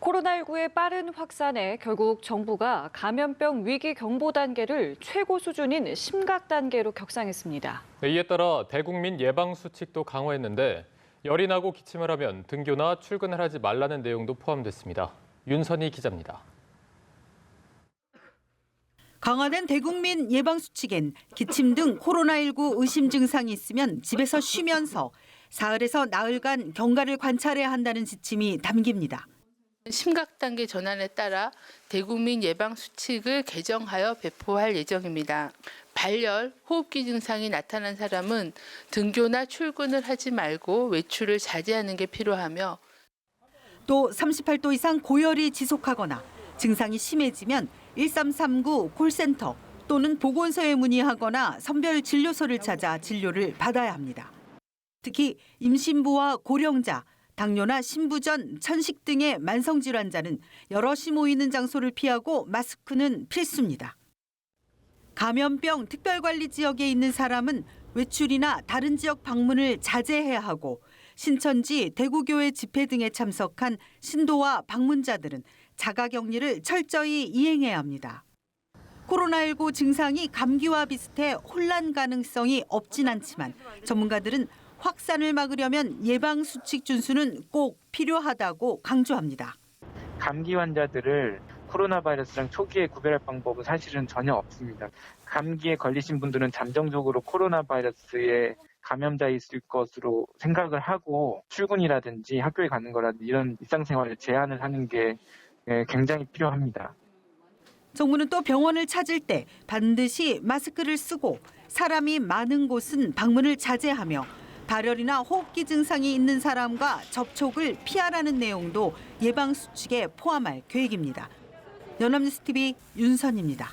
코로나19의 빠른 확산에 결국 정부가 감염병 위기 경보 단계를 최고 수준인 심각 단계로 격상했습니다. 이에 따라 대국민 예방 수칙도 강화했는데 열이 나고 기침을 하면 등교나 출근을 하지 말라는 내용도 포함됐습니다. 윤선희 기자입니다. 강화된 대국민 예방 수칙엔 기침 등 코로나19 의심 증상이 있으면 집에서 쉬면서 사흘에서 나흘간 경과를 관찰해야 한다는 지침이 담깁니다. 심각 단계 전환에 따라 대국민 예방 수칙을 개정하여 배포할 예정입니다. 발열, 호흡기 증상이 나타난 사람은 등교나 출근을 하지 말고 외출을 자제하는 게 필요하며 또 38도 이상 고열이 지속하거나 증상이 심해지면 1339 콜센터 또는 보건소에 문의하거나 선별진료소를 찾아 진료를 받아야 합니다. 특히 임신부와 고령자, 당뇨나 신부전, 천식 등의 만성질환자는 여럿이 모이는 장소를 피하고 마스크는 필수입니다. 감염병 특별관리 지역에 있는 사람은 외출이나 다른 지역 방문을 자제해야 하고 신천지, 대구교회 집회 등에 참석한 신도와 방문자들은 자가격리를 철저히 이행해야 합니다. 코로나19 증상이 감기와 비슷해 혼란 가능성이 없진 않지만 전문가들은 확산을 막으려면 예방 수칙 준수는 꼭 필요하다고 강조합니다. 감기 환자들을 코로나 바이러스랑 초기에 구별할 방법은 사실은 전혀 없습니다. 감기에 걸리신 분들은 잠정적으로 코로나 바이러스에 감염자있을 것으로 생각을 하고 출근이라든지 학교에 가는 거라든지 이런 일상생활을 제한을 하는 게 굉장히 필요합니다. 정부는 또 병원을 찾을 때 반드시 마스크를 쓰고 사람이 많은 곳은 방문을 자제하며 발열이나 호흡기 증상이 있는 사람과 접촉을 피하라는 내용도 예방 수칙에 포함할 계획입니다. 연합뉴스 TV 윤선입니다.